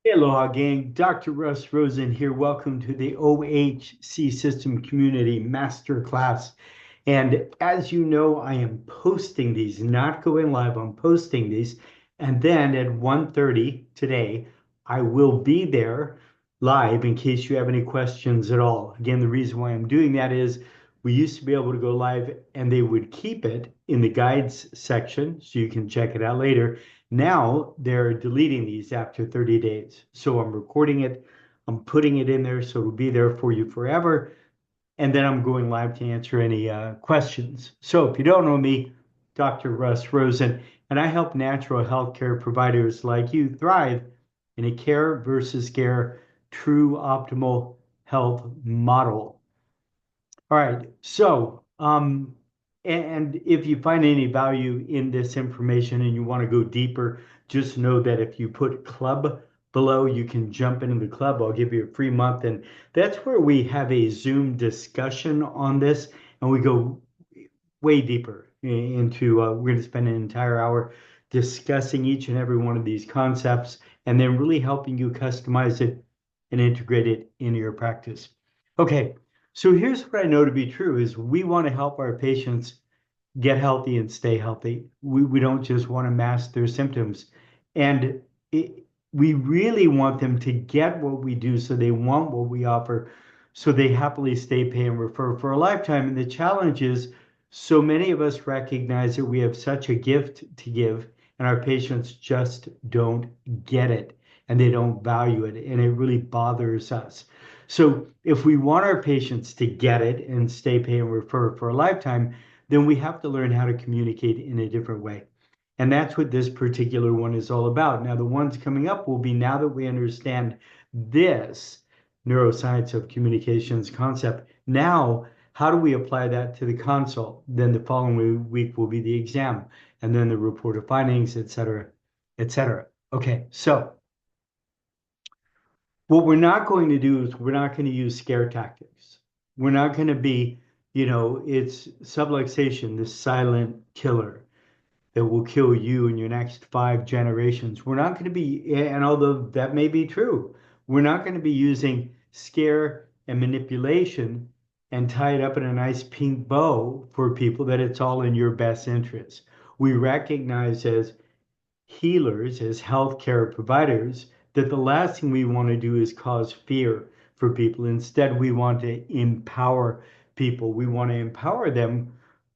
Hey, aloha, gang. Dr. Russ Rosen here. Welcome to the OHC System Community Masterclass. And as you know, I am posting these, not going live. I'm posting these. And then at 1:30 today, I will be there live in case you have any questions at all. Again, the reason why I'm doing that is we used to be able to go live and they would keep it in the guides section so you can check it out later. Now they're deleting these after 30 days. So I'm recording it, I'm putting it in there so it'll be there for you forever. And then I'm going live to answer any questions. So if you don't know me, Dr. Russ Rosen, and I help natural healthcare providers like you thrive in a care versus care true optimal health model. All right. And if you find any value in this information and you want to go deeper, just know that if you put club below, you can jump into the club. I'll give you a free month. And that's where we have a Zoom discussion on this and we go way deeper into, we're going to spend an entire hour discussing each and every one of these concepts and then really helping you customize it and integrate it into your practice. Okay. So here's what I know to be true is we want to help our patients get healthy and stay healthy. We don't just want to mask their symptoms. And we really want them to get what we do so they want what we offer so they happily stay, pay, and refer for a lifetime. And the challenge is so many of us recognize that we have such a gift to give and our patients just don't get it and they don't value it. And it really bothers us. So if we want our patients to get it and stay, pay, and refer for a lifetime, then we have to learn how to communicate in a different way. And that's what this particular one is all about. Now, the ones coming up will be now that we understand this neuroscience of communications concept. Now, how do we apply that to the consult? Then the following week will be the exam, and then the report of findings, et cetera, et cetera. Okay, so what we're not going to do is we're not going to use scare tactics. We're not going to be, it's subluxation, the silent killer that will kill you in your next 5 generations. We're not going to be, and although that may be true, we're not going to be using scare and manipulation and tie it up in a nice pink bow for people that it's all in your best interest. We recognize as healers, as healthcare providers, that the last thing we want to do is cause fear for people. Instead, we want to empower people. We want to empower them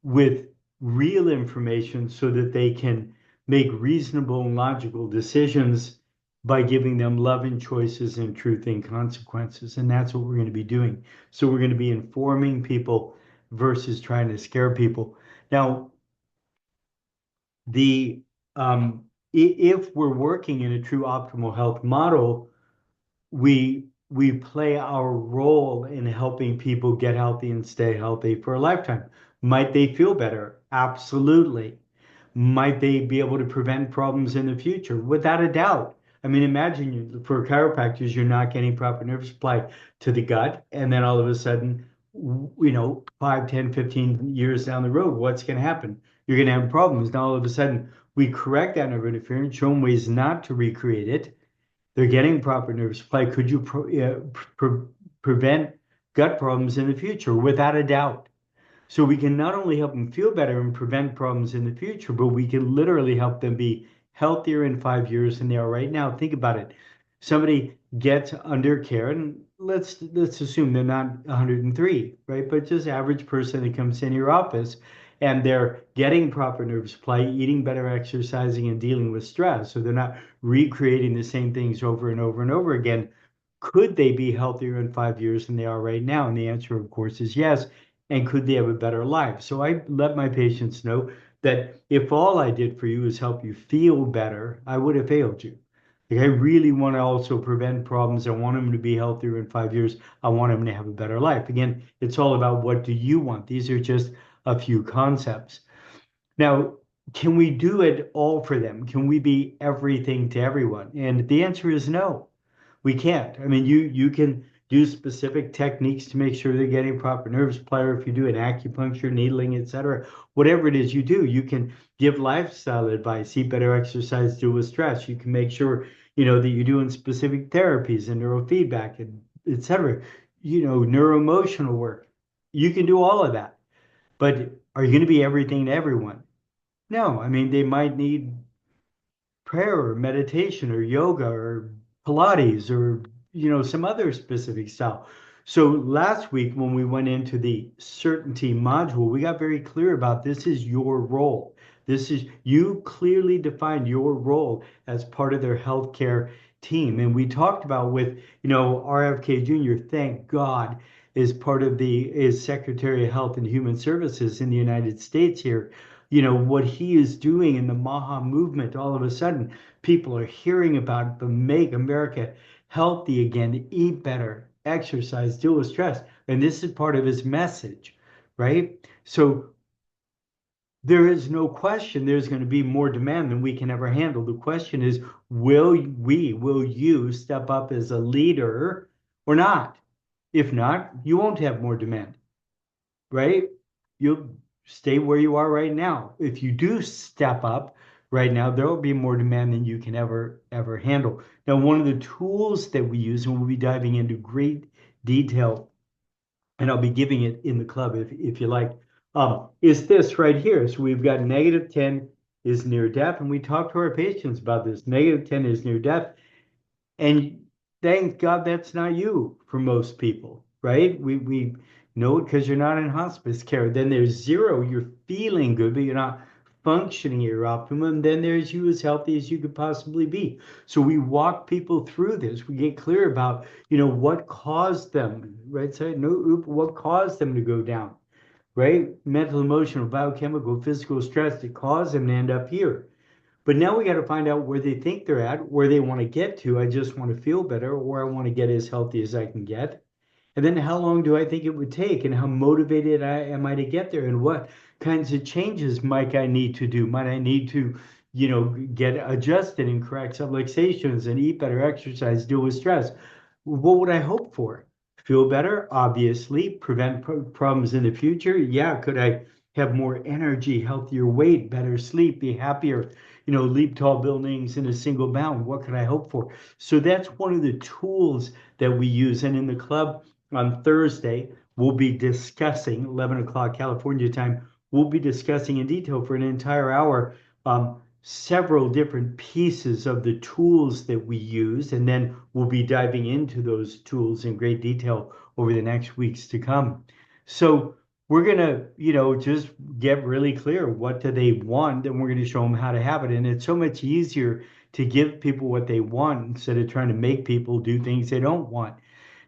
with real information so that they can make reasonable and logical decisions by giving them love and choices and truth and consequences. And that's what we're going to be doing. So we're going to be informing people versus trying to scare people. Now, the if we're working in a true optimal health model, we play our role in helping people get healthy and stay healthy for a lifetime. Might they feel better? Absolutely. Might they be able to prevent problems in the future? Without a doubt. I mean, imagine for chiropractors, you're not getting proper nerve supply to the gut, and then all of a sudden, 5, 10, 15 years down the road, what's going to happen? You're going to have problems. Now, all of a sudden, we correct that nerve interference, show them ways not to recreate it. They're getting proper nerve supply. Could you prevent gut problems in the future? Without a doubt. So we can not only help them feel better and prevent problems in the future, but we can literally help them be healthier in 5 years than they are right now. Think about it. Somebody gets under care, and let's assume they're not 103, right? But just average person that comes in your office and they're getting proper nerve supply, eating better, exercising, and dealing with stress. So they're not recreating the same things over and over and over again. Could they be healthier in 5 years than they are right now? And the answer, of course, is yes. And could they have a better life? So I let my patients know that if all I did for you is help you feel better, I would have failed you. Like I really want to also prevent problems. I want them to be healthier in 5 years. I want them to have a better life. Again, it's all about what do you want? These are just a few concepts. Now, can we do it all for them? Can we be everything to everyone? And the answer is no, we can't. I mean, do specific techniques to make sure they're getting proper nerve supply, or if you do an acupuncture, needling, etc., whatever it is you do, you can give lifestyle advice, eat better, exercise, deal with stress. You can make sure, that you're doing specific therapies and neurofeedback and etc., neuroemotional work. You can do all of that. But are you going to be everything to everyone? No. I mean, they might need prayer or meditation or yoga or Pilates or some other specific style. So last week when we went into the certainty module, we got very clear about this is your role. This is you clearly defined your role as part of their healthcare team. And we talked about with, RFK Jr., thank God, is Secretary of Health and Human Services in the United States here. What he is doing in the Maha movement, all of a sudden, people are hearing about it, but make America healthy again, eat better, exercise, deal with stress. And this is part of his message, right? So there is no question there's going to be more demand than we can ever handle. The question is, will you step up as a leader or not? If not, you won't have more demand, right? You'll stay where you are right now. If you do step up right now, there will be more demand than you can ever handle. Now, one of the tools that we use, and we'll be diving into great detail, and I'll be giving it in the club if you like, is this right here. So we've got -10 is near death, and we talk to our patients about this. -10 is near death, and thank God that's not you for most people, right? We know it because you're not in hospice care. Then there's 0, you're feeling good, but you're not functioning at your optimum. Then there's you as healthy as you could possibly be. So we walk people through this. We get clear about, what caused them, right? So what caused them to go down, right? Mental, emotional, biochemical, physical stress that caused them to end up here. But now we got to find out where they think they're at, where they want to get to. I just want to feel better, or I want to get as healthy as I can get. And then how long do I think it would take, and how motivated am I to get there, and what kinds of changes might I need to do? Might I need to, get adjusted and correct subluxations and eat better, exercise, deal with stress? What would I hope for? Feel better, obviously, prevent problems in the future. Yeah, could I have more energy, healthier weight, better sleep, be happier, leap tall buildings in a single bound? What could I hope for? So that's one of the tools that we use. And in the club on Thursday, we'll be discussing, 11 o'clock California time, we'll be discussing in detail for an entire hour several different pieces of the tools that we use, and then we'll be diving into those tools in great detail over the next weeks to come. So we're going to, just get really clear, what do they want, and we're going to show them how to have it. And it's so much easier to give people what they want instead of trying to make people do things they don't want.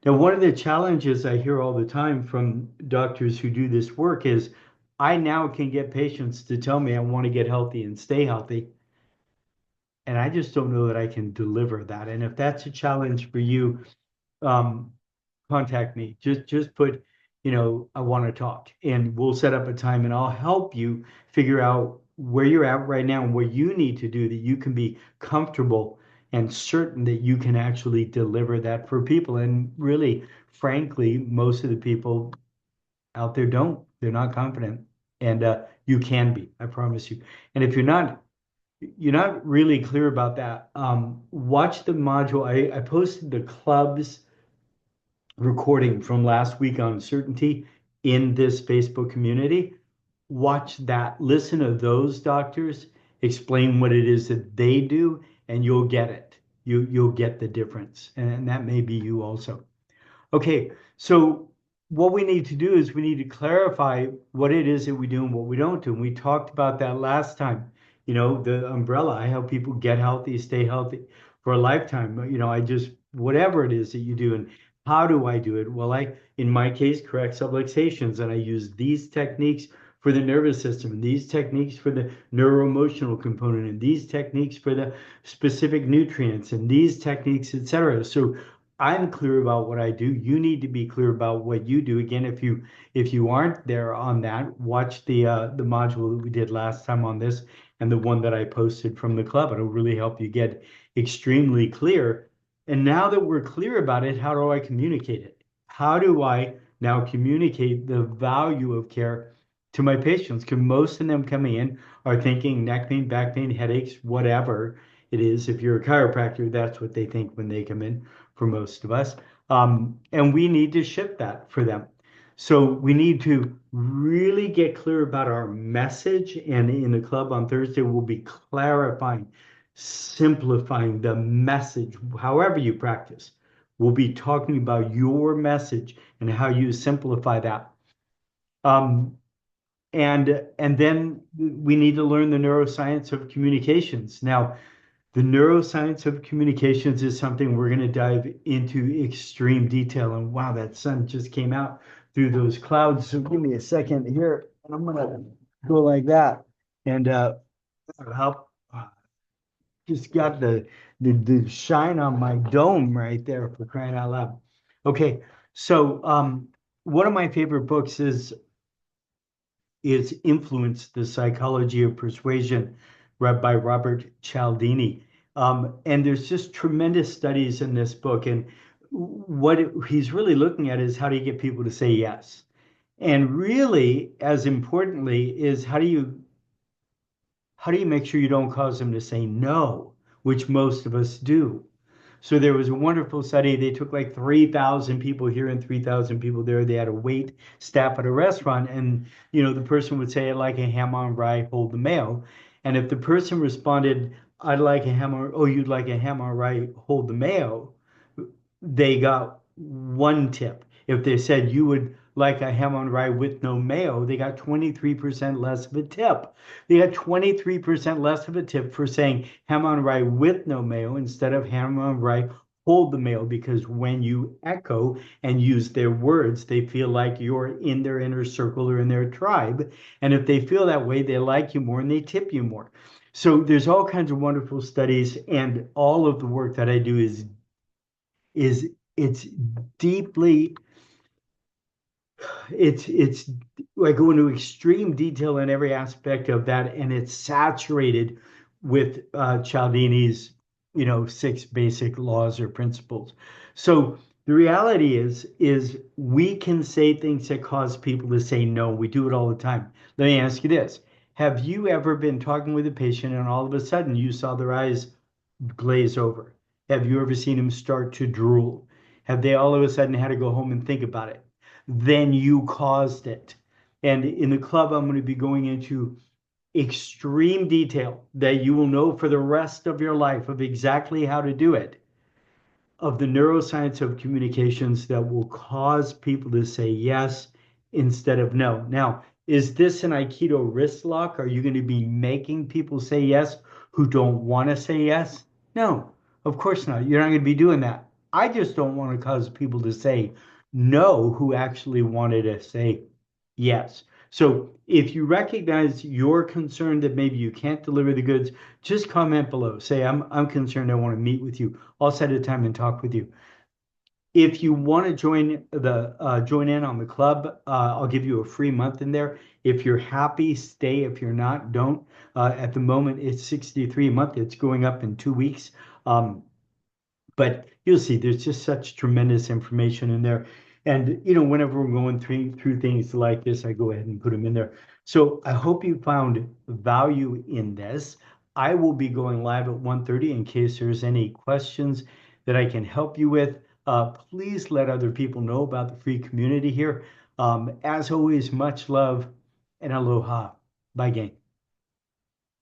Now, one of the challenges I hear all the time from doctors who do this work is, I now can get patients to tell me I want to get healthy and stay healthy. And I just don't know that I can deliver that. And if that's a challenge for you, um, contact me. Just put, I want to talk, and we'll set up a time, and I'll help you figure out where you're at right now and what you need to do that you can be comfortable and certain that you can actually deliver that for people. And really, frankly, most of the people out there don't. They're not confident, and you can be. I promise you. And if you're not really clear about that, watch the module. I posted the club's recording from last week on certainty in this Facebook community. Watch that. Listen to those doctors explain what it is that they do, and you'll get it. You'll get the difference, and that may be you also. Okay, so what we need to do is we need to clarify what it is that we do and what we don't do. And we talked about that last time. The umbrella. I help people get healthy, stay healthy for a lifetime. I just, whatever it is that you do. And how do I do it? Well, in my case, correct subluxations, and I use these techniques for the nervous system, and these techniques for the neuroemotional component, and these techniques for the specific nutrients, and these techniques, etc. So I'm clear about what I do. You need to be clear about what you do. Again, if you aren't there on that, watch the module that we did last time on this, and the one that I posted from the club. It'll really help you get extremely clear. And now that we're clear about it, how do I communicate it? How do I now communicate the value of care to my patients? Because most of them coming in are thinking neck pain, back pain, headaches, whatever it is. If you're a chiropractor, that's what they think when they come in for most of us. And we need to shift that for them. So we need to really get clear about our message. And in the club on Thursday, we'll be clarifying, simplifying the message, however you practice. We'll be talking about your message and how you simplify that. Um, and then we need to learn the neuroscience of communications. Now, the neuroscience of communications is something we're going to dive into extreme detail. And wow, that sun just came out through those clouds. So give me a second here, and I'm going to go like that. And help. Just got the shine on my dome right there, for crying out loud. Okay, so one of my favorite books is Influence, the Psychology of Persuasion, read by Robert Cialdini. And there's just tremendous studies in this book. And what he's really looking at is how do you get people to say yes? And really, as importantly, is how do you make sure you don't cause them to say no, which most of us do? So there was a wonderful study. They took like 3,000 people here and 3,000 people there. They had a wait staff at a restaurant, and the person would say, "I'd like a ham on rye, hold the mayo." And if the person responded, "I'd like a ham on," "Oh, you'd like a ham on rye, hold the mayo," they got one tip. If they said you would like a ham on rye with no mayo, they got 23% less of a tip. They got 23% less of a tip for saying ham on rye with no mayo instead of ham on rye hold the mayo, because when you echo and use their words, they feel like you're in their inner circle or in their tribe. And if they feel that way, they like you more and they tip you more. So there's all kinds of wonderful studies, and all of the work that I do is it's deeply it's I go into extreme detail in every aspect of that, and it's saturated with Cialdini's 6 basic laws or principles. So the reality is we can say things that cause people to say no. We do it all the time. Let me ask you this. Have you ever been talking with a patient and all of a sudden you saw their eyes glaze over? Have you ever seen them start to drool? Have they all of a sudden had to go home and think about it? Then you caused it. And in the club, I'm going to be going into extreme detail that you will know for the rest of your life of exactly how to do it, of the neuroscience of communications that will cause people to say yes instead of no. Now, is this an Aikido wrist lock? Are you going to be making people say yes who don't want to say yes? No, of course not. You're not going to be doing that. I just don't want to cause people to say no who actually wanted to say yes. So if you recognize you're concerned that maybe you can't deliver the goods, just comment below. Say, I'm concerned. I want to meet with you. I'll set a time and talk with you. If you want to join in on the club, I'll give you a free month in there. If you're happy, stay. If you're not, don't. At the moment, it's $63 a month. It's going up in 2 weeks. But you'll see there's just such tremendous information in there. And whenever we're going through things like this, I go ahead and put them in there. So I hope you found value in this. I will be going live at 1:30 in case there's any questions that I can help you with. Please let other people know about the free community here. As always, much love and aloha. Bye, gang.